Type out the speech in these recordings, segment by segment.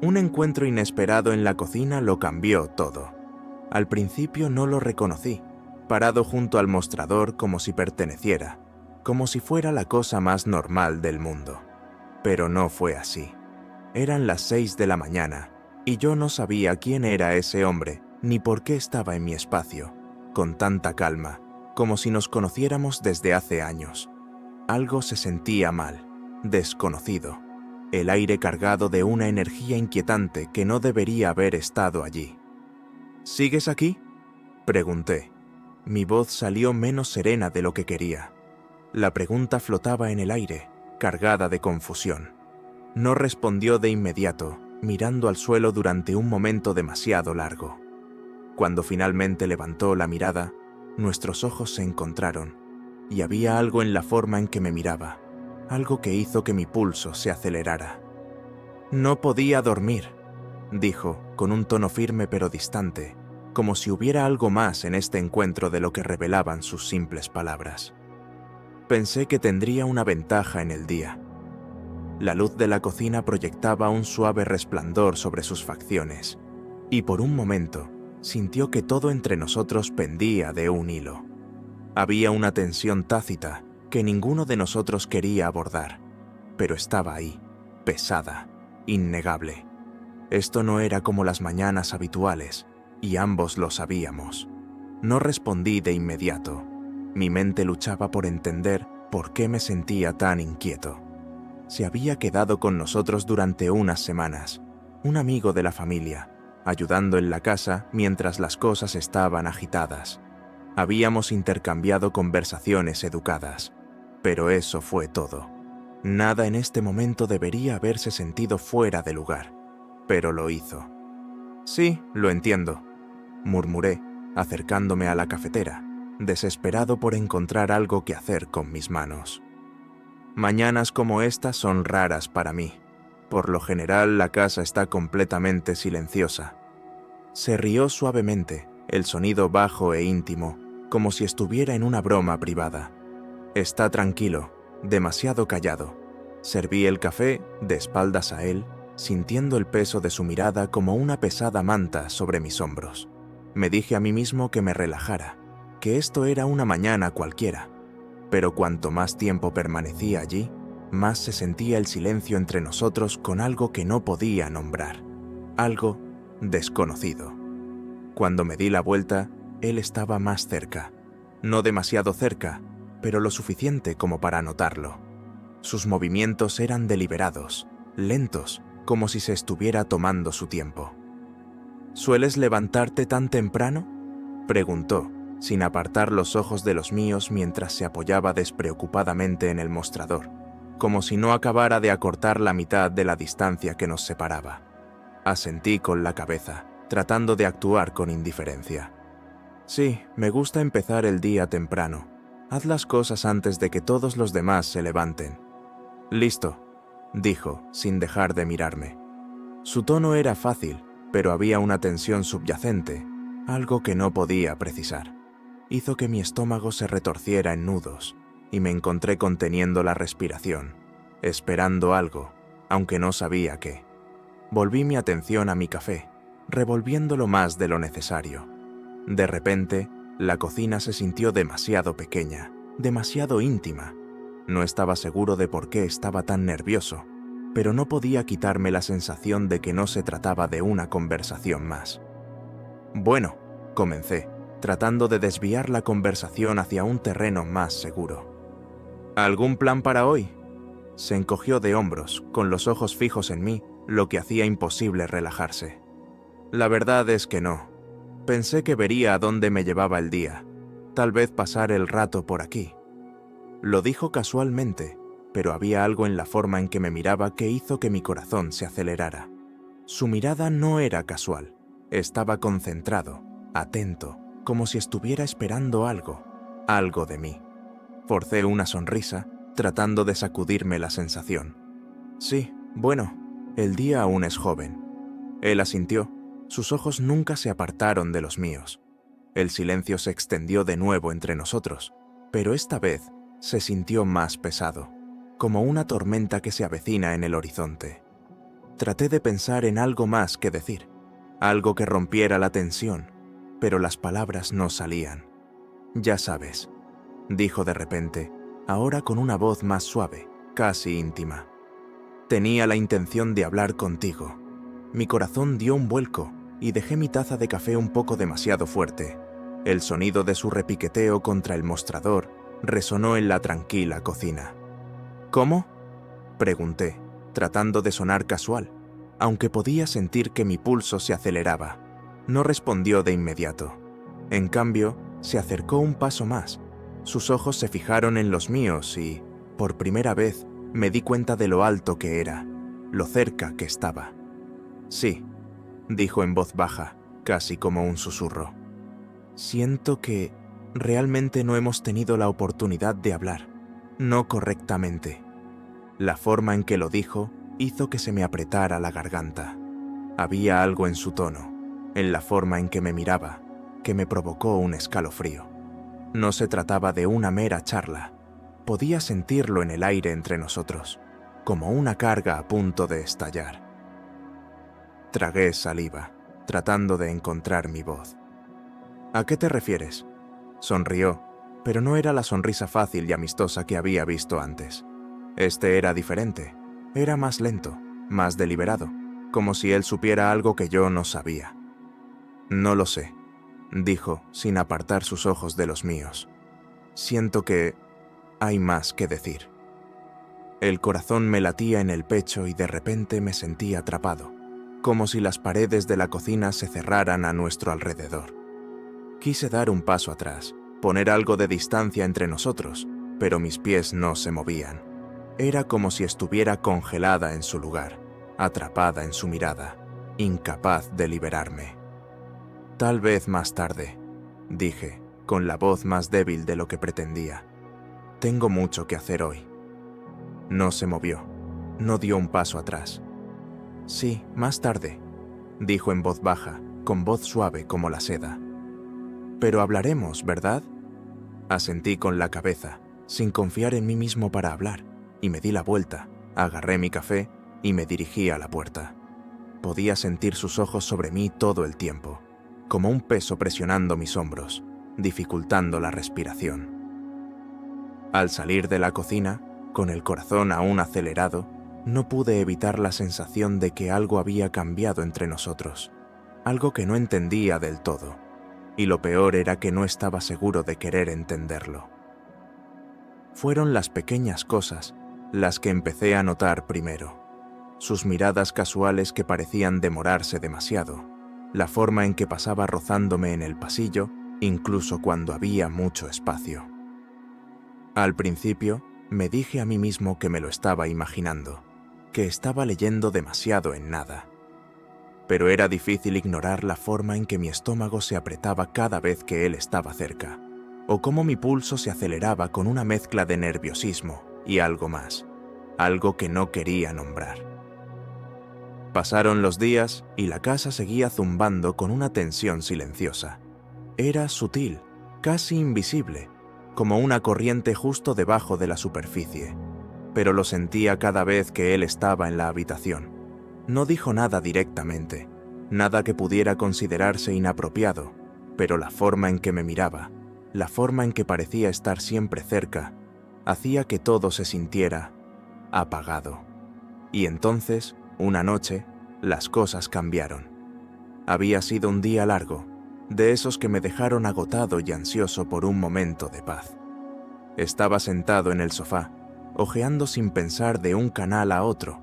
Un encuentro inesperado en la cocina lo cambió todo. Al principio no lo reconocí, parado junto al mostrador como si perteneciera, como si fuera la cosa más normal del mundo. Pero no fue así. Eran las 6 de la mañana, y yo no sabía quién era ese hombre, ni por qué estaba en mi espacio, con tanta calma, como si nos conociéramos desde hace años. Algo se sentía mal, desconocido, el aire cargado de una energía inquietante que no debería haber estado allí. ¿Sigues aquí?, pregunté. Mi voz salió menos serena de lo que quería. La pregunta flotaba en el aire, cargada de confusión. No respondió de inmediato, mirando al suelo durante un momento demasiado largo. Cuando finalmente levantó la mirada, nuestros ojos se encontraron, y había algo en la forma en que me miraba, algo que hizo que mi pulso se acelerara. «No podía dormir», dijo, con un tono firme pero distante, como si hubiera algo más en este encuentro de lo que revelaban sus simples palabras. Pensé que tendría una ventaja en el día. La luz de la cocina proyectaba un suave resplandor sobre sus facciones, y por un momento sintió que todo entre nosotros pendía de un hilo. Había una tensión tácita que ninguno de nosotros quería abordar, pero estaba ahí, pesada, innegable. Esto no era como las mañanas habituales, y ambos lo sabíamos. No respondí de inmediato. Mi mente luchaba por entender por qué me sentía tan inquieto. Se había quedado con nosotros durante unas semanas, un amigo de la familia, ayudando en la casa mientras las cosas estaban agitadas. Habíamos intercambiado conversaciones educadas, pero eso fue todo. Nada en este momento debería haberse sentido fuera de lugar, pero lo hizo. «Sí, lo entiendo», murmuré, acercándome a la cafetera, desesperado por encontrar algo que hacer con mis manos. Mañanas como esta son raras para mí. Por lo general la casa está completamente silenciosa. Se rió suavemente, el sonido bajo e íntimo, como si estuviera en una broma privada. Está tranquilo, demasiado callado. Serví el café, de espaldas a él, sintiendo el peso de su mirada como una pesada manta sobre mis hombros. Me dije a mí mismo que me relajara, que esto era una mañana cualquiera. Pero cuanto más tiempo permanecía allí, más se sentía el silencio entre nosotros con algo que no podía nombrar, algo desconocido. Cuando me di la vuelta, él estaba más cerca. No demasiado cerca, pero lo suficiente como para notarlo. Sus movimientos eran deliberados, lentos, como si se estuviera tomando su tiempo. «¿Sueles levantarte tan temprano?», preguntó, sin apartar los ojos de los míos mientras se apoyaba despreocupadamente en el mostrador, como si no acabara de acortar la mitad de la distancia que nos separaba. Asentí con la cabeza, tratando de actuar con indiferencia. «Sí, me gusta empezar el día temprano. Haz las cosas antes de que todos los demás se levanten». «Listo», dijo, sin dejar de mirarme. Su tono era fácil, pero había una tensión subyacente, algo que no podía precisar. Hizo que mi estómago se retorciera en nudos, y me encontré conteniendo la respiración, esperando algo, aunque no sabía qué. Volví mi atención a mi café, revolviéndolo más de lo necesario. De repente, la cocina se sintió demasiado pequeña, demasiado íntima. No estaba seguro de por qué estaba tan nervioso, pero no podía quitarme la sensación de que no se trataba de una conversación más. «Bueno», comencé, tratando de desviar la conversación hacia un terreno más seguro. «¿Algún plan para hoy?». Se encogió de hombros, con los ojos fijos en mí, lo que hacía imposible relajarse. «La verdad es que no. Pensé que vería a dónde me llevaba el día. Tal vez pasar el rato por aquí». Lo dijo casualmente, pero había algo en la forma en que me miraba que hizo que mi corazón se acelerara. Su mirada no era casual. Estaba concentrado, atento, como si estuviera esperando algo de mí. Forcé una sonrisa, tratando de sacudirme la sensación. «Sí, bueno, el día aún es joven». Él asintió. Sus ojos nunca se apartaron de los míos. El silencio se extendió de nuevo entre nosotros, pero esta vez se sintió más pesado, como una tormenta que se avecina en el horizonte. Traté de pensar en algo más que decir, algo que rompiera la tensión, pero las palabras no salían. «Ya sabes», dijo de repente, ahora con una voz más suave, casi íntima. «Tenía la intención de hablar contigo». Mi corazón dio un vuelco y dejé mi taza de café un poco demasiado fuerte. El sonido de su repiqueteo contra el mostrador resonó en la tranquila cocina. «¿Cómo?», pregunté, tratando de sonar casual, aunque podía sentir que mi pulso se aceleraba. No respondió de inmediato. En cambio, se acercó un paso más. Sus ojos se fijaron en los míos y, por primera vez, me di cuenta de lo alto que era, lo cerca que estaba. «Sí», dijo en voz baja, casi como un susurro. «Siento que realmente no hemos tenido la oportunidad de hablar, no correctamente». La forma en que lo dijo hizo que se me apretara la garganta. Había algo en su tono, en la forma en que me miraba, que me provocó un escalofrío. No se trataba de una mera charla. Podía sentirlo en el aire entre nosotros, como una carga a punto de estallar. Tragué saliva, tratando de encontrar mi voz. «¿A qué te refieres?», sonrió, pero no era la sonrisa fácil y amistosa que había visto antes. Este era diferente, era más lento, más deliberado, como si él supiera algo que yo no sabía. «No lo sé», dijo, sin apartar sus ojos de los míos. «Siento que hay más que decir». El corazón me latía en el pecho y de repente me sentí atrapado, como si las paredes de la cocina se cerraran a nuestro alrededor. Quise dar un paso atrás, poner algo de distancia entre nosotros, pero mis pies no se movían. Era como si estuviera congelada en su lugar, atrapada en su mirada, incapaz de liberarme. «Tal vez más tarde», dije, con la voz más débil de lo que pretendía. «Tengo mucho que hacer hoy». No se movió, no dio un paso atrás. «Sí, más tarde», dijo en voz baja, con voz suave como la seda. «Pero hablaremos, ¿verdad?». Asentí con la cabeza, sin confiar en mí mismo para hablar, y me di la vuelta, agarré mi café y me dirigí a la puerta. Podía sentir sus ojos sobre mí todo el tiempo, como un peso presionando mis hombros, dificultando la respiración. Al salir de la cocina, con el corazón aún acelerado, no pude evitar la sensación de que algo había cambiado entre nosotros, algo que no entendía del todo, y lo peor era que no estaba seguro de querer entenderlo. Fueron las pequeñas cosas las que empecé a notar primero, sus miradas casuales que parecían demorarse demasiado, la forma en que pasaba rozándome en el pasillo, incluso cuando había mucho espacio. Al principio, me dije a mí mismo que me lo estaba imaginando, que estaba leyendo demasiado en nada. Pero era difícil ignorar la forma en que mi estómago se apretaba cada vez que él estaba cerca, o cómo mi pulso se aceleraba con una mezcla de nerviosismo y algo más, algo que no quería nombrar. Pasaron los días y la casa seguía zumbando con una tensión silenciosa. Era sutil, casi invisible, como una corriente justo debajo de la superficie, pero lo sentía cada vez que él estaba en la habitación. No dijo nada directamente, nada que pudiera considerarse inapropiado, pero la forma en que me miraba, la forma en que parecía estar siempre cerca, hacía que todo se sintiera apagado. Y entonces, una noche, las cosas cambiaron. Había sido un día largo, de esos que me dejaron agotado y ansioso por un momento de paz. Estaba sentado en el sofá, hojeando sin pensar de un canal a otro,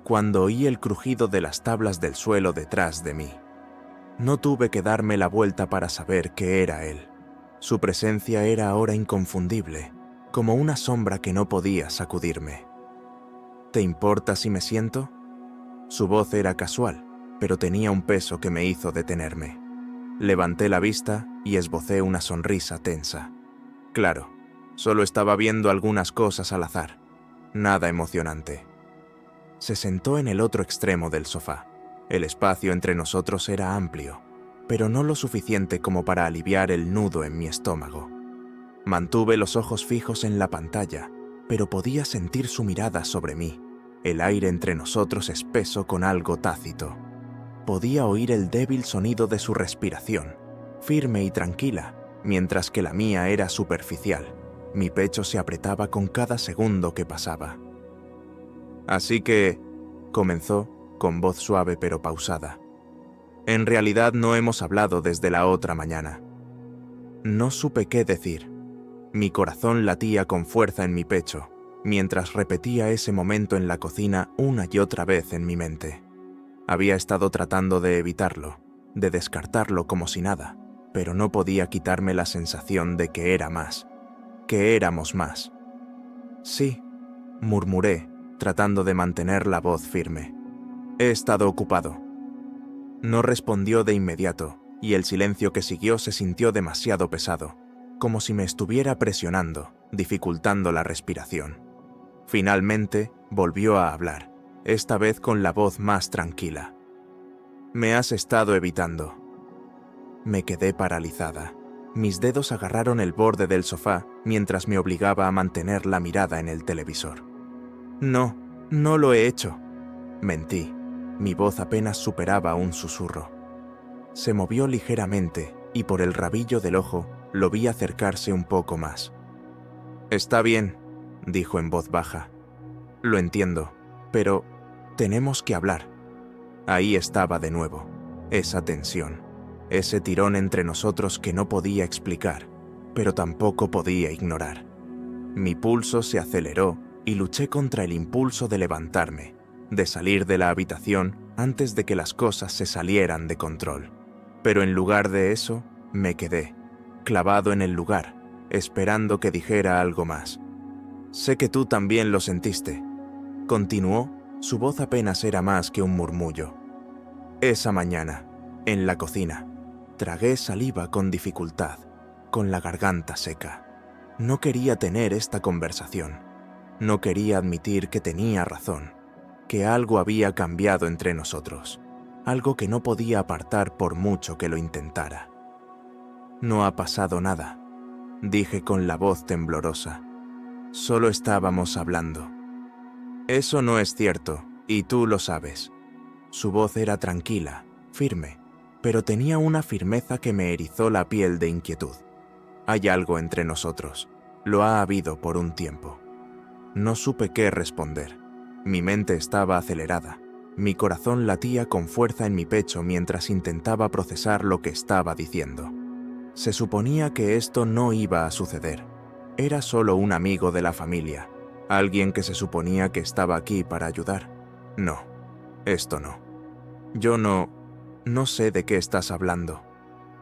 cuando oí el crujido de las tablas del suelo detrás de mí. No tuve que darme la vuelta para saber que era él. Su presencia era ahora inconfundible, como una sombra que no podía sacudirme. «¿Te importa si me siento?». Su voz era casual, pero tenía un peso que me hizo detenerme. Levanté la vista y esbocé una sonrisa tensa. Claro, solo estaba viendo algunas cosas al azar, nada emocionante. Se sentó en el otro extremo del sofá. El espacio entre nosotros era amplio, pero no lo suficiente como para aliviar el nudo en mi estómago. Mantuve los ojos fijos en la pantalla, pero podía sentir su mirada sobre mí, el aire entre nosotros espeso con algo tácito. Podía oír el débil sonido de su respiración, firme y tranquila, mientras que la mía era superficial. Mi pecho se apretaba con cada segundo que pasaba. Así que, comenzó, con voz suave pero pausada. En realidad no hemos hablado desde la otra mañana. No supe qué decir. Mi corazón latía con fuerza en mi pecho, mientras repetía ese momento en la cocina una y otra vez en mi mente. Había estado tratando de evitarlo, de descartarlo como si nada, pero no podía quitarme la sensación de que era más, que éramos más. Sí, murmuré, tratando de mantener la voz firme. He estado ocupado. No respondió de inmediato, y el silencio que siguió se sintió demasiado pesado, como si me estuviera presionando, dificultando la respiración. Finalmente, volvió a hablar, esta vez con la voz más tranquila. Me has estado evitando. Me quedé paralizada. Mis dedos agarraron el borde del sofá mientras me obligaba a mantener la mirada en el televisor. No, no lo he hecho. Mentí. Mi voz apenas superaba un susurro. Se movió ligeramente y por el rabillo del ojo lo vi acercarse un poco más. Está bien, dijo en voz baja. Lo entiendo, pero tenemos que hablar. Ahí estaba de nuevo, esa tensión, ese tirón entre nosotros que no podía explicar, pero tampoco podía ignorar. Mi pulso se aceleró y luché contra el impulso de levantarme, de salir de la habitación antes de que las cosas se salieran de control. Pero en lugar de eso, me quedé, clavado en el lugar, esperando que dijera algo más. Sé que tú también lo sentiste. Continuó, su voz apenas era más que un murmullo. Esa mañana, en la cocina, tragué saliva con dificultad, con la garganta seca. No quería tener esta conversación. No quería admitir que tenía razón, que algo había cambiado entre nosotros, algo que no podía apartar por mucho que lo intentara. No ha pasado nada, dije con la voz temblorosa. Solo estábamos hablando. Eso no es cierto, y tú lo sabes. Su voz era tranquila, firme, pero tenía una firmeza que me erizó la piel de inquietud. Hay algo entre nosotros. Lo ha habido por un tiempo. No supe qué responder. Mi mente estaba acelerada. Mi corazón latía con fuerza en mi pecho mientras intentaba procesar lo que estaba diciendo. Se suponía que esto no iba a suceder. Era solo un amigo de la familia, alguien que se suponía que estaba aquí para ayudar. No, esto no. Yo no sé de qué estás hablando.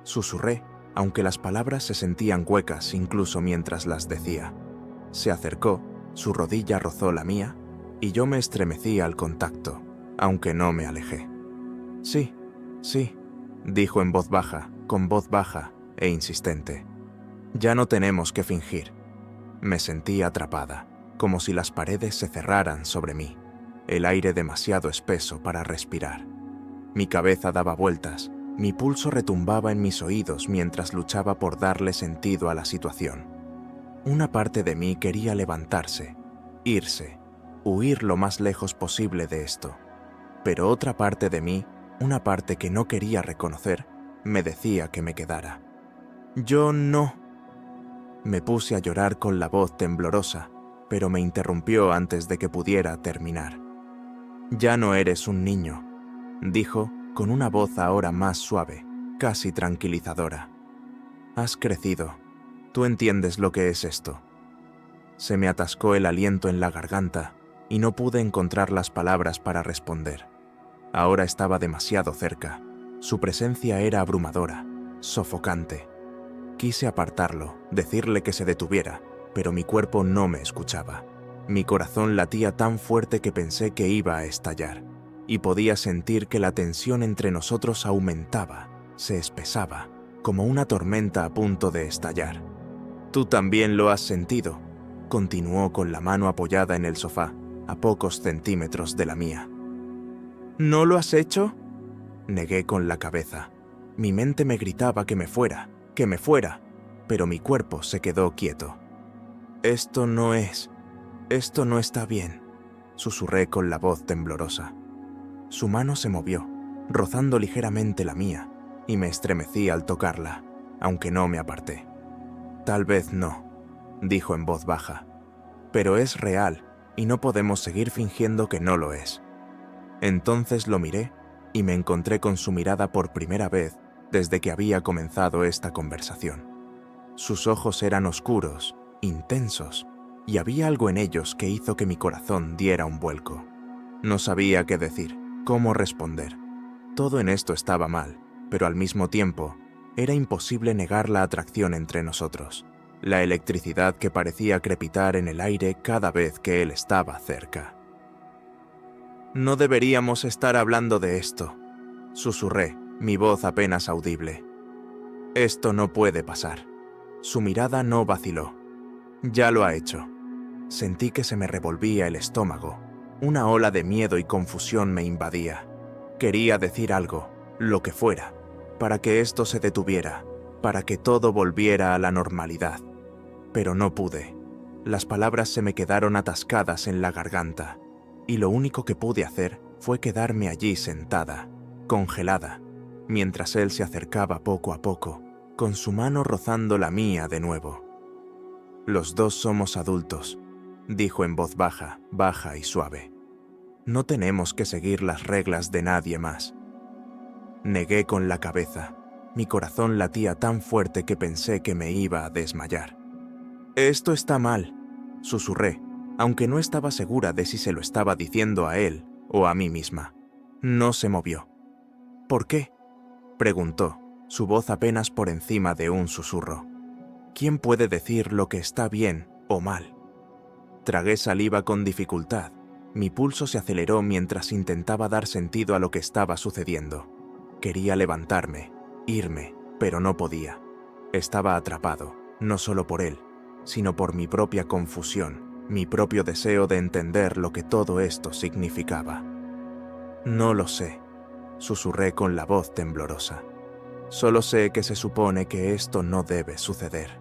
Susurré, aunque las palabras se sentían huecas incluso mientras las decía. Se acercó, su rodilla rozó la mía, y yo me estremecí al contacto, aunque no me alejé. Sí, dijo en voz baja, con voz baja e insistente. Ya no tenemos que fingir. Me sentí atrapada, como si las paredes se cerraran sobre mí, el aire demasiado espeso para respirar. Mi cabeza daba vueltas, mi pulso retumbaba en mis oídos mientras luchaba por darle sentido a la situación. Una parte de mí quería levantarse, irse, huir lo más lejos posible de esto, pero otra parte de mí, una parte que no quería reconocer, me decía que me quedara. Yo no. Me puse a llorar con la voz temblorosa, pero me interrumpió antes de que pudiera terminar. Ya no eres un niño, dijo con una voz ahora más suave, casi tranquilizadora. Has crecido. Tú entiendes lo que es esto. Se me atascó el aliento en la garganta y no pude encontrar las palabras para responder. Ahora estaba demasiado cerca. Su presencia era abrumadora, sofocante. Quise apartarlo, decirle que se detuviera, pero mi cuerpo no me escuchaba. Mi corazón latía tan fuerte que pensé que iba a estallar, y podía sentir que la tensión entre nosotros aumentaba, se espesaba, como una tormenta a punto de estallar. Tú también lo has sentido, continuó con la mano apoyada en el sofá, a pocos centímetros de la mía. ¿No lo has hecho? Negué con la cabeza. Mi mente me gritaba que me fuera, pero mi cuerpo se quedó quieto. Esto no está bien. susurré con la voz temblorosa. Su mano se movió, rozando ligeramente la mía, y me estremecí al tocarla, aunque no me aparté. Tal vez no, dijo en voz baja, pero es real y no podemos seguir fingiendo que no lo es. Entonces lo miré y me encontré con su mirada por primera vez desde que había comenzado esta conversación. Sus ojos eran oscuros, intensos, y había algo en ellos que hizo que mi corazón diera un vuelco. No sabía qué decir, cómo responder. Todo en esto estaba mal, pero al mismo tiempo era imposible negar la atracción entre nosotros, la electricidad que parecía crepitar en el aire cada vez que él estaba cerca. «No deberíamos estar hablando de esto», susurré, mi voz apenas audible. «Esto no puede pasar». Su mirada no vaciló. «Ya lo ha hecho». Sentí que se me revolvía el estómago. Una ola de miedo y confusión me invadía. Quería decir algo, lo que fuera, para que esto se detuviera, para que todo volviera a la normalidad. Pero no pude. Las palabras se me quedaron atascadas en la garganta, y lo único que pude hacer fue quedarme allí sentada, congelada, mientras él se acercaba poco a poco, con su mano rozando la mía de nuevo. «Los dos somos adultos», dijo en voz baja, baja y suave. «No tenemos que seguir las reglas de nadie más». Negué con la cabeza. Mi corazón latía tan fuerte que pensé que me iba a desmayar. «Esto está mal», susurré, aunque no estaba segura de si se lo estaba diciendo a él o a mí misma. No se movió. «¿Por qué?», preguntó, su voz apenas por encima de un susurro. «¿Quién puede decir lo que está bien o mal?». Tragué saliva con dificultad. Mi pulso se aceleró mientras intentaba dar sentido a lo que estaba sucediendo. Quería levantarme, irme, pero no podía. Estaba atrapado, no solo por él, sino por mi propia confusión, mi propio deseo de entender lo que todo esto significaba. «No lo sé», susurré con la voz temblorosa. «Solo sé que se supone que esto no debe suceder».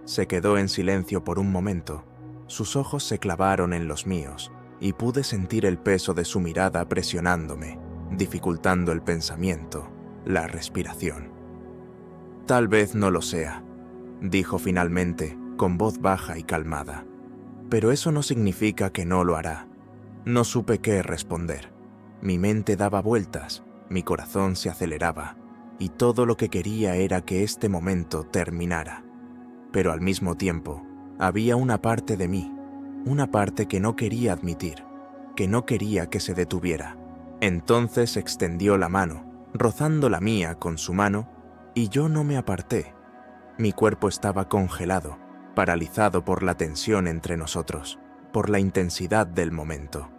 Se quedó en silencio por un momento. Sus ojos se clavaron en los míos y pude sentir el peso de su mirada presionándome, dificultando el pensamiento, la respiración. «Tal vez no lo sea», dijo finalmente, con voz baja y calmada. «Pero eso no significa que no lo hará». No supe qué responder. Mi mente daba vueltas, mi corazón se aceleraba, y todo lo que quería era que este momento terminara. Pero al mismo tiempo, había una parte de mí, una parte que no quería admitir, que no quería que se detuviera. Entonces extendió la mano, rozando la mía con su mano, y yo no me aparté. Mi cuerpo estaba congelado, paralizado por la tensión entre nosotros, por la intensidad del momento.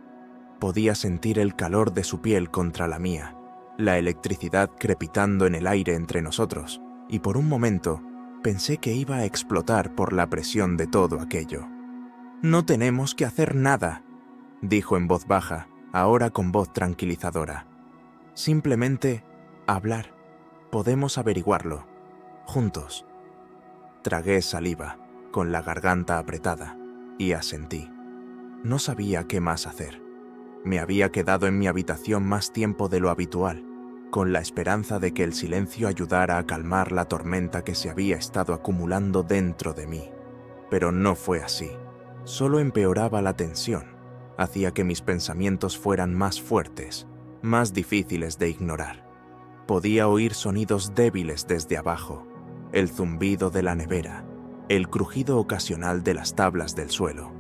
Podía sentir el calor de su piel contra la mía, la electricidad crepitando en el aire entre nosotros, y por un momento pensé que iba a explotar por la presión de todo aquello. «No tenemos que hacer nada», dijo en voz baja, ahora con voz tranquilizadora. «Simplemente hablar. Podemos averiguarlo. Juntos». Tragué saliva, con la garganta apretada, y asentí. No sabía qué más hacer. Me había quedado en mi habitación más tiempo de lo habitual, con la esperanza de que el silencio ayudara a calmar la tormenta que se había estado acumulando dentro de mí. Pero no fue así. Solo empeoraba la tensión, hacía que mis pensamientos fueran más fuertes, más difíciles de ignorar. Podía oír sonidos débiles desde abajo, el zumbido de la nevera, el crujido ocasional de las tablas del suelo.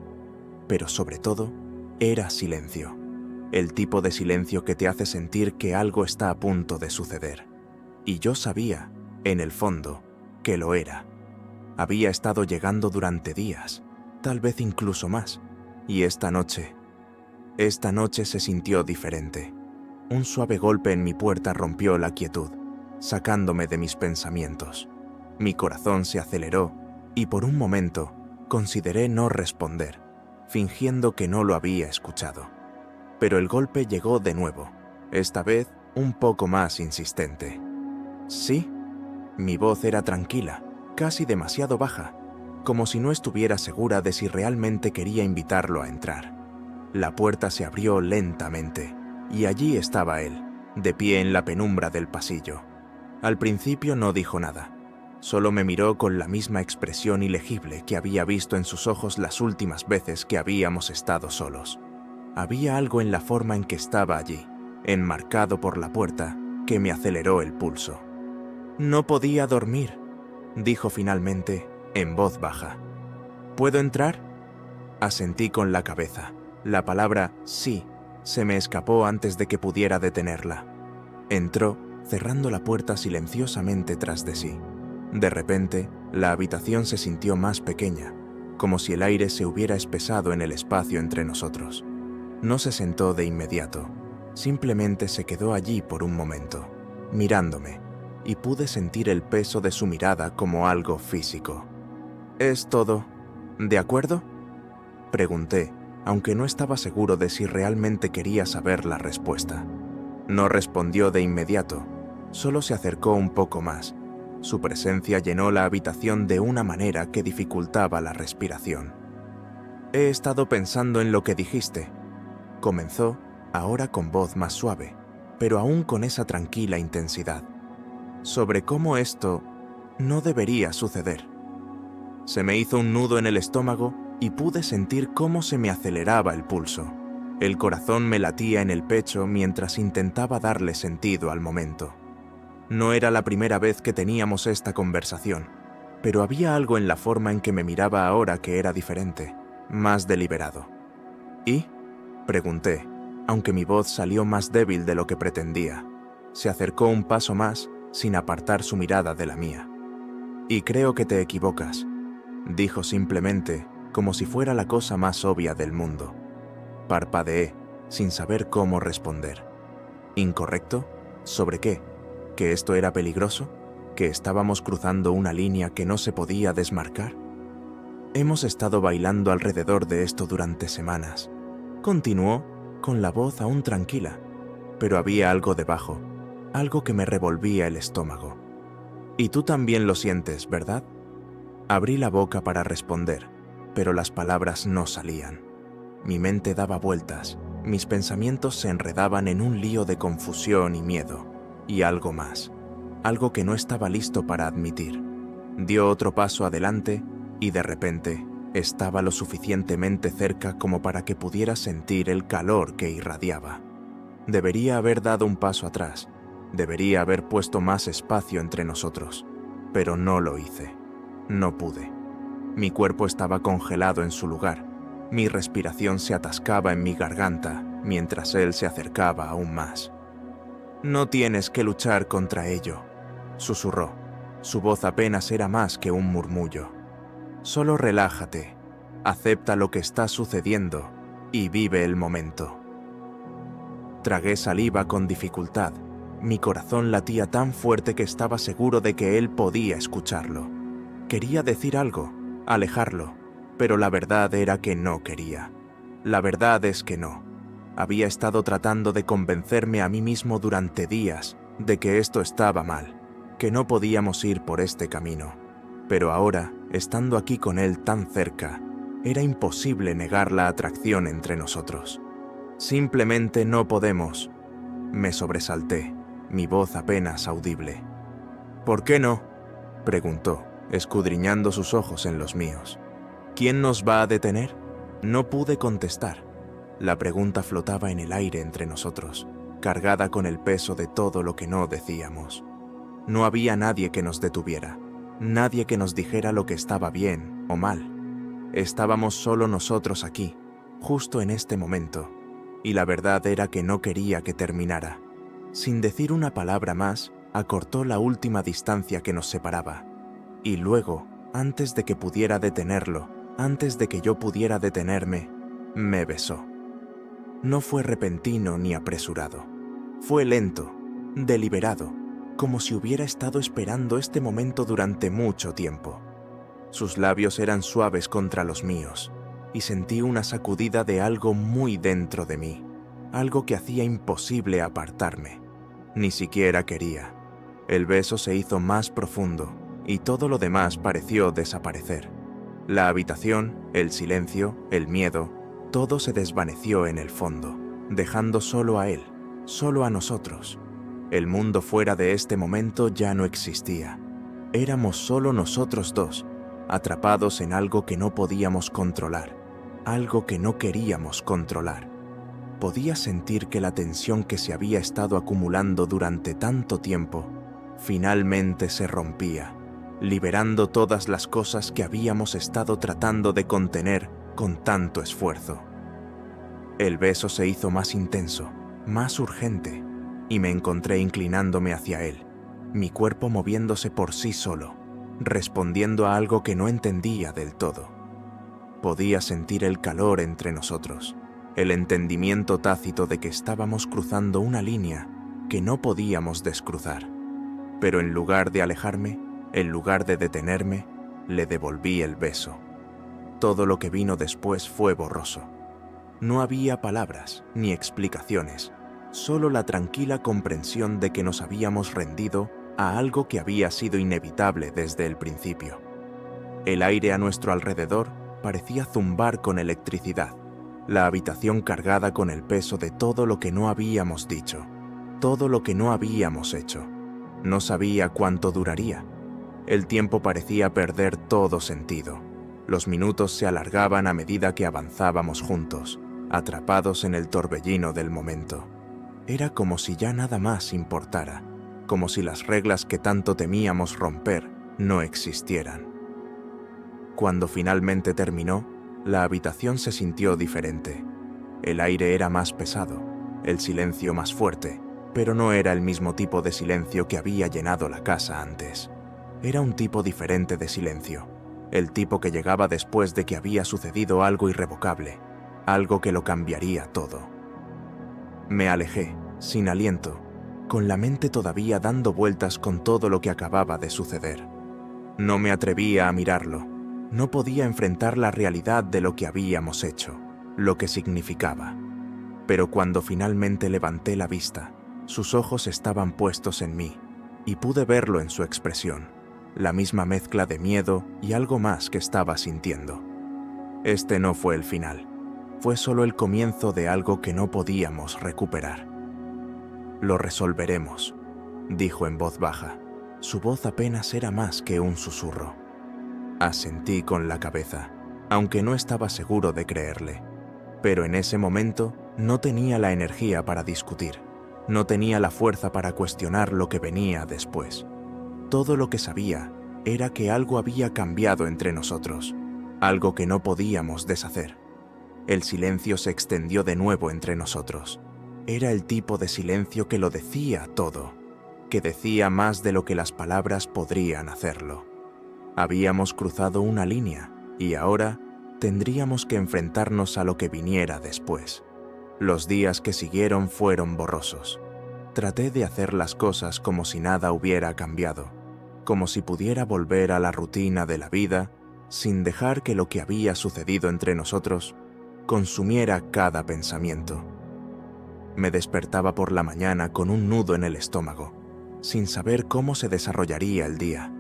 Pero sobre todo, era silencio. El tipo de silencio que te hace sentir que algo está a punto de suceder. Y yo sabía, en el fondo, que lo era. Había estado llegando durante días, tal vez incluso más, y esta noche se sintió diferente. Un suave golpe en mi puerta rompió la quietud, sacándome de mis pensamientos. Mi corazón se aceleró y por un momento consideré no responder, fingiendo que no lo había escuchado. Pero el golpe llegó de nuevo, esta vez un poco más insistente. «¿Sí?». Mi voz era tranquila, casi demasiado baja, como si no estuviera segura de si realmente quería invitarlo a entrar. La puerta se abrió lentamente, y allí estaba él, de pie en la penumbra del pasillo. Al principio no dijo nada, solo me miró con la misma expresión ilegible que había visto en sus ojos las últimas veces que habíamos estado solos. Había algo en la forma en que estaba allí, enmarcado por la puerta, que me aceleró el pulso. «No podía dormir», dijo finalmente, en voz baja. «¿Puedo entrar?» Asentí con la cabeza. La palabra «sí» se me escapó antes de que pudiera detenerla. Entró, cerrando la puerta silenciosamente tras de sí. De repente, la habitación se sintió más pequeña, como si el aire se hubiera espesado en el espacio entre nosotros. No se sentó de inmediato, simplemente se quedó allí por un momento, mirándome, y pude sentir el peso de su mirada como algo físico. «¿Es todo? ¿De acuerdo?», pregunté, aunque no estaba seguro de si realmente quería saber la respuesta. No respondió de inmediato, solo se acercó un poco más. Su presencia llenó la habitación de una manera que dificultaba la respiración. «He estado pensando en lo que dijiste», comenzó, ahora con voz más suave, pero aún con esa tranquila intensidad, «sobre cómo esto no debería suceder». Se me hizo un nudo en el estómago y pude sentir cómo se me aceleraba el pulso. El corazón me latía en el pecho mientras intentaba darle sentido al momento. No era la primera vez que teníamos esta conversación, pero había algo en la forma en que me miraba ahora que era diferente, más deliberado. «¿Y?», pregunté, aunque mi voz salió más débil de lo que pretendía. Se acercó un paso más, sin apartar su mirada de la mía. «Y creo que te equivocas», dijo simplemente, como si fuera la cosa más obvia del mundo. Parpadeé, sin saber cómo responder. ¿Incorrecto? ¿Sobre qué? ¿Que esto era peligroso? ¿Que estábamos cruzando una línea que no se podía desmarcar? Hemos estado bailando alrededor de esto durante semanas. Continuó, con la voz aún tranquila, pero había algo debajo, algo que me revolvía el estómago. «Y tú también lo sientes, ¿verdad?». Abrí la boca para responder, pero las palabras no salían. Mi mente daba vueltas, mis pensamientos se enredaban en un lío de confusión y miedo, y algo más, algo que no estaba listo para admitir. Dio otro paso adelante y de repente estaba lo suficientemente cerca como para que pudiera sentir el calor que irradiaba. Debería haber dado un paso atrás, debería haber puesto más espacio entre nosotros, pero no lo hice. No pude. Mi cuerpo estaba congelado en su lugar. Mi respiración se atascaba en mi garganta mientras él se acercaba aún más. «No tienes que luchar contra ello», susurró. Su voz apenas era más que un murmullo. «Solo relájate, acepta lo que está sucediendo y vive el momento». Tragué saliva con dificultad. Mi corazón latía tan fuerte que estaba seguro de que él podía escucharlo. Quería decir algo, alejarlo, pero la verdad era que no quería. La verdad es que no. Había estado tratando de convencerme a mí mismo durante días de que esto estaba mal, que no podíamos ir por este camino. Pero ahora, estando aquí con él tan cerca, era imposible negar la atracción entre nosotros. Simplemente no podemos. Me sobresalté, mi voz apenas audible. «¿Por qué no?», preguntó, escudriñando sus ojos en los míos. «¿Quién nos va a detener?». No pude contestar. La pregunta flotaba en el aire entre nosotros, cargada con el peso de todo lo que no decíamos. No había nadie que nos detuviera, nadie que nos dijera lo que estaba bien o mal. Estábamos solo nosotros aquí, justo en este momento, y la verdad era que no quería que terminara. Sin decir una palabra más, acortó la última distancia que nos separaba. Y luego, antes de que pudiera detenerlo, antes de que yo pudiera detenerme, me besó. No fue repentino ni apresurado. Fue lento, deliberado, como si hubiera estado esperando este momento durante mucho tiempo. Sus labios eran suaves contra los míos, y sentí una sacudida de algo muy dentro de mí, algo que hacía imposible apartarme. Ni siquiera quería. El beso se hizo más profundo, y todo lo demás pareció desaparecer. La habitación, el silencio, el miedo, Todo se desvaneció en el fondo, dejando solo a él, solo a nosotros. El mundo fuera de este momento ya no existía. Éramos solo nosotros dos, atrapados en algo que no podíamos controlar, algo que no queríamos controlar. Podía sentir que la tensión que se había estado acumulando durante tanto tiempo finalmente se rompía, liberando todas las cosas que habíamos estado tratando de contener con tanto esfuerzo. El beso se hizo más intenso, más urgente, y me encontré inclinándome hacia él, mi cuerpo moviéndose por sí solo, respondiendo a algo que no entendía del todo. Podía sentir el calor entre nosotros, el entendimiento tácito de que estábamos cruzando una línea que no podíamos descruzar. Pero en lugar de alejarme, en lugar de detenerme, le devolví el beso. Todo lo que vino después fue borroso. No había palabras ni explicaciones, solo la tranquila comprensión de que nos habíamos rendido a algo que había sido inevitable desde el principio. El aire a nuestro alrededor parecía zumbar con electricidad, la habitación cargada con el peso de todo lo que no habíamos dicho, todo lo que no habíamos hecho. No sabía cuánto duraría. El tiempo parecía perder todo sentido. Los minutos se alargaban a medida que avanzábamos juntos, atrapados en el torbellino del momento. Era como si ya nada más importara, como si las reglas que tanto temíamos romper no existieran. Cuando finalmente terminó, la habitación se sintió diferente. El aire era más pesado, el silencio más fuerte, pero no era el mismo tipo de silencio que había llenado la casa antes. Era un tipo diferente de silencio, el tipo que llegaba después de que había sucedido algo irrevocable, algo que lo cambiaría todo. Me alejé, sin aliento, con la mente todavía dando vueltas con todo lo que acababa de suceder. No me atrevía a mirarlo, no podía enfrentar la realidad de lo que habíamos hecho, lo que significaba. Pero cuando finalmente levanté la vista, sus ojos estaban puestos en mí, y pude verlo en su expresión, la misma mezcla de miedo y algo más que estaba sintiendo. Este no fue el final, fue solo el comienzo de algo que no podíamos recuperar. «Lo resolveremos», dijo en voz baja. Su voz apenas era más que un susurro. Asentí con la cabeza, aunque no estaba seguro de creerle. Pero en ese momento no tenía la energía para discutir, no tenía la fuerza para cuestionar lo que venía después. Todo lo que sabía era que algo había cambiado entre nosotros, algo que no podíamos deshacer. El silencio se extendió de nuevo entre nosotros. Era el tipo de silencio que lo decía todo, que decía más de lo que las palabras podrían hacerlo. Habíamos cruzado una línea y ahora tendríamos que enfrentarnos a lo que viniera después. Los días que siguieron fueron borrosos. Traté de hacer las cosas como si nada hubiera cambiado, como si pudiera volver a la rutina de la vida sin dejar que lo que había sucedido entre nosotros consumiera cada pensamiento. Me despertaba por la mañana con un nudo en el estómago, sin saber cómo se desarrollaría el día.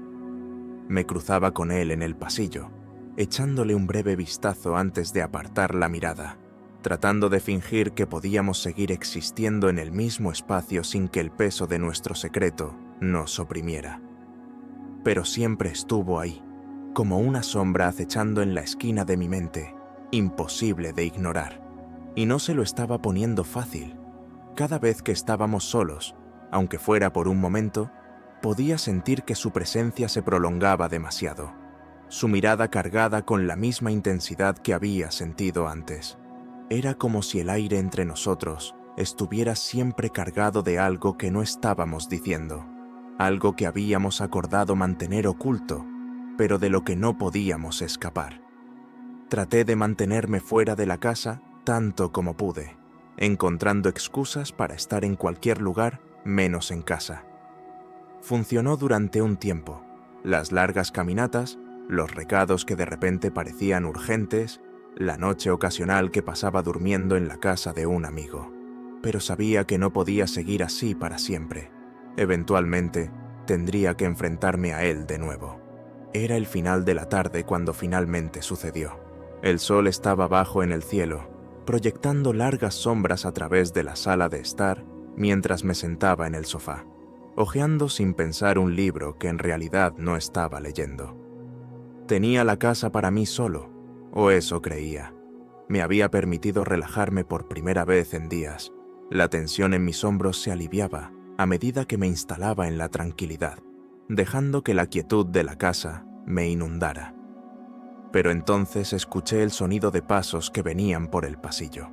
Me cruzaba con él en el pasillo, echándole un breve vistazo antes de apartar la mirada, tratando de fingir que podíamos seguir existiendo en el mismo espacio sin que el peso de nuestro secreto nos oprimiera. Pero siempre estuvo ahí, como una sombra acechando en la esquina de mi mente, imposible de ignorar. Y no se lo estaba poniendo fácil. Cada vez que estábamos solos, aunque fuera por un momento, podía sentir que su presencia se prolongaba demasiado, su mirada cargada con la misma intensidad que había sentido antes. Era como si el aire entre nosotros estuviera siempre cargado de algo que no estábamos diciendo, algo que habíamos acordado mantener oculto, pero de lo que no podíamos escapar. Traté de mantenerme fuera de la casa tanto como pude, encontrando excusas para estar en cualquier lugar menos en casa. Funcionó durante un tiempo. Las largas caminatas, los recados que de repente parecían urgentes, la noche ocasional que pasaba durmiendo en la casa de un amigo. Pero sabía que no podía seguir así para siempre. Eventualmente, tendría que enfrentarme a él de nuevo. Era el final de la tarde cuando finalmente sucedió. El sol estaba bajo en el cielo, proyectando largas sombras a través de la sala de estar mientras me sentaba en el sofá, hojeando sin pensar un libro que en realidad no estaba leyendo. Tenía la casa para mí solo, o eso creía. Me había permitido relajarme por primera vez en días. La tensión en mis hombros se aliviaba a medida que me instalaba en la tranquilidad, dejando que la quietud de la casa me inundara. Pero entonces escuché el sonido de pasos que venían por el pasillo.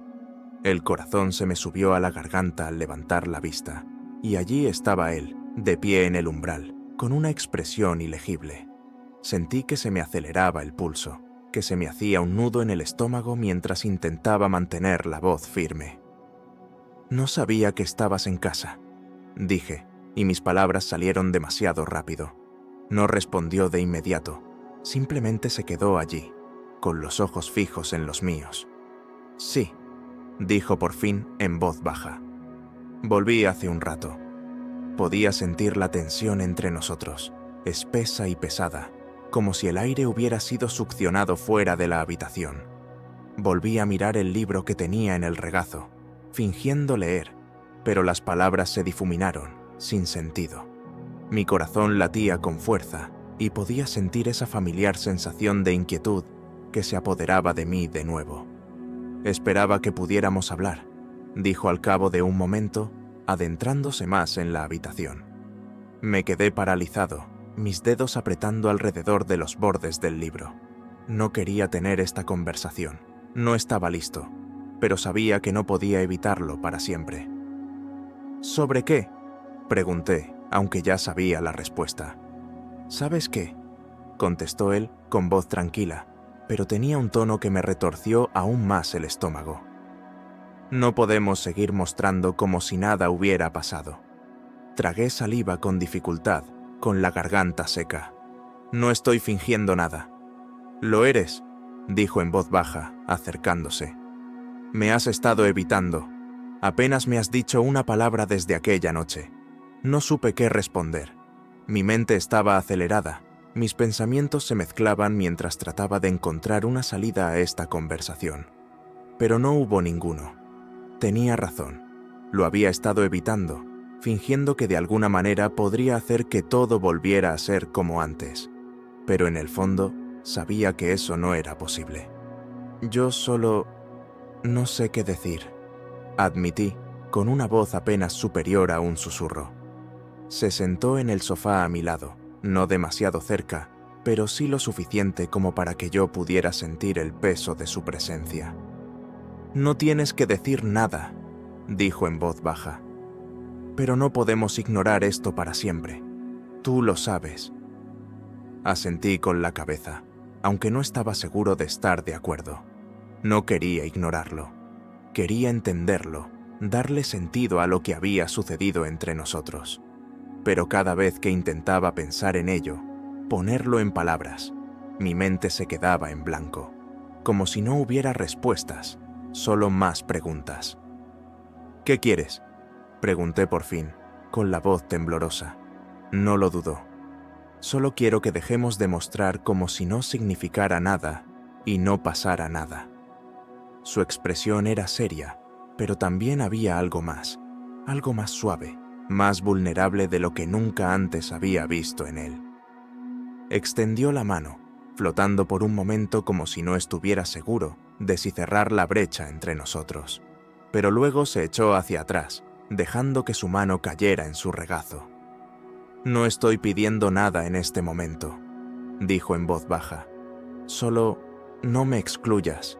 El corazón se me subió a la garganta al levantar la vista, y allí estaba él, de pie en el umbral, con una expresión ilegible. Sentí que se me aceleraba el pulso, que se me hacía un nudo en el estómago mientras intentaba mantener la voz firme. «No sabía que estabas en casa», dije, y mis palabras salieron demasiado rápido. No respondió de inmediato, simplemente se quedó allí, con los ojos fijos en los míos. «Sí», dijo por fin en voz baja. «Volví hace un rato». Podía sentir la tensión entre nosotros, espesa y pesada, como si el aire hubiera sido succionado fuera de la habitación. Volví a mirar el libro que tenía en el regazo, fingiendo leer, pero las palabras se difuminaron, sin sentido. Mi corazón latía con fuerza y podía sentir esa familiar sensación de inquietud que se apoderaba de mí de nuevo. «Esperaba que pudiéramos hablar», dijo al cabo de un momento, adentrándose más en la habitación. Me quedé paralizado, mis dedos apretando alrededor de los bordes del libro. No quería tener esta conversación, no estaba listo, pero sabía que no podía evitarlo para siempre. «¿Sobre qué?», pregunté, aunque ya sabía la respuesta. «¿Sabes qué?», contestó él con voz tranquila, pero tenía un tono que me retorció aún más el estómago. «No podemos seguir mostrando como si nada hubiera pasado». Tragué saliva con dificultad, con la garganta seca. «No estoy fingiendo nada». «Lo eres», dijo en voz baja, acercándose. «Me has estado evitando. Apenas me has dicho una palabra desde aquella noche. No supe qué responder. Mi mente estaba acelerada. Mis pensamientos se mezclaban mientras trataba de encontrar una salida a esta conversación. Pero no hubo ninguno. Tenía razón. Lo había estado evitando, fingiendo que de alguna manera podría hacer que todo volviera a ser como antes. Pero en el fondo, sabía que eso no era posible. «Yo solo... no sé qué decir», admití, con una voz apenas superior a un susurro. Se sentó en el sofá a mi lado, no demasiado cerca, pero sí lo suficiente como para que yo pudiera sentir el peso de su presencia. «No tienes que decir nada», dijo en voz baja. «Pero no podemos ignorar esto para siempre. Tú lo sabes». Asentí con la cabeza, aunque no estaba seguro de estar de acuerdo. No quería ignorarlo. Quería entenderlo, darle sentido a lo que había sucedido entre nosotros. Pero cada vez que intentaba pensar en ello, ponerlo en palabras, mi mente se quedaba en blanco, como si no hubiera respuestas, solo más preguntas. «¿Qué quieres?», pregunté por fin, con la voz temblorosa. No lo dudó. «Solo quiero que dejemos de mostrar como si no significara nada y no pasara nada». Su expresión era seria, pero también había algo más suave, más vulnerable de lo que nunca antes había visto en él. Extendió la mano, flotando por un momento como si no estuviera seguro de si cerrar la brecha entre nosotros, pero luego se echó hacia atrás, dejando que su mano cayera en su regazo. «No estoy pidiendo nada en este momento», dijo en voz baja. «Solo no me excluyas».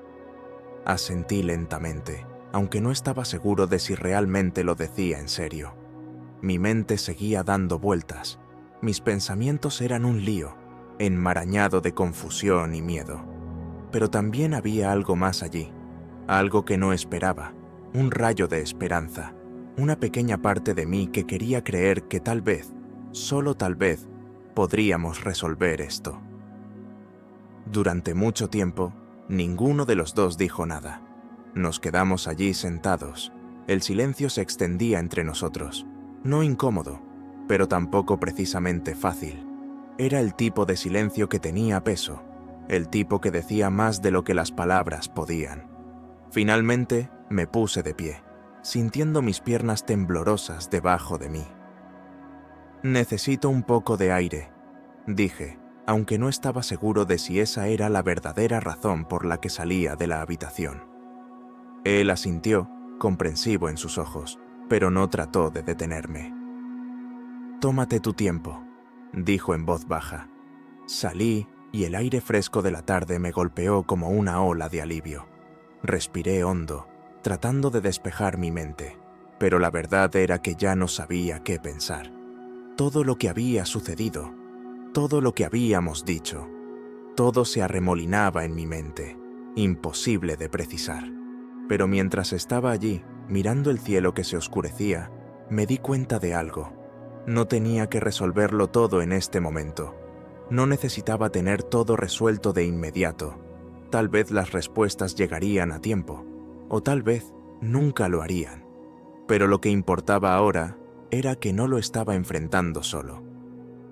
Asentí lentamente, aunque no estaba seguro de si realmente lo decía en serio. Mi mente seguía dando vueltas. Mis pensamientos eran un lío, enmarañado de confusión y miedo. Pero también había algo más allí, algo que no esperaba, un rayo de esperanza, una pequeña parte de mí que quería creer que tal vez, solo tal vez, podríamos resolver esto. Durante mucho tiempo, ninguno de los dos dijo nada. Nos quedamos allí sentados. El silencio se extendía entre nosotros. No incómodo, pero tampoco precisamente fácil. Era el tipo de silencio que tenía peso, el tipo que decía más de lo que las palabras podían. Finalmente, me puse de pie, sintiendo mis piernas temblorosas debajo de mí. «Necesito un poco de aire», dije, aunque no estaba seguro de si esa era la verdadera razón por la que salía de la habitación. Él asintió, comprensivo en sus ojos, pero no trató de detenerme. «Tómate tu tiempo», dijo en voz baja. Salí y el aire fresco de la tarde me golpeó como una ola de alivio. Respiré hondo, tratando de despejar mi mente, pero la verdad era que ya no sabía qué pensar. Todo lo que había sucedido, todo lo que habíamos dicho, todo se arremolinaba en mi mente, imposible de precisar. Pero mientras estaba allí, mirando el cielo que se oscurecía, me di cuenta de algo. No tenía que resolverlo todo en este momento. No necesitaba tener todo resuelto de inmediato. Tal vez las respuestas llegarían a tiempo, o tal vez nunca lo harían. Pero lo que importaba ahora era que no lo estaba enfrentando solo.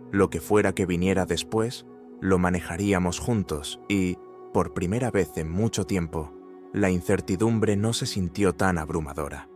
Lo que fuera que viniera después, lo manejaríamos juntos y, por primera vez en mucho tiempo, la incertidumbre no se sintió tan abrumadora.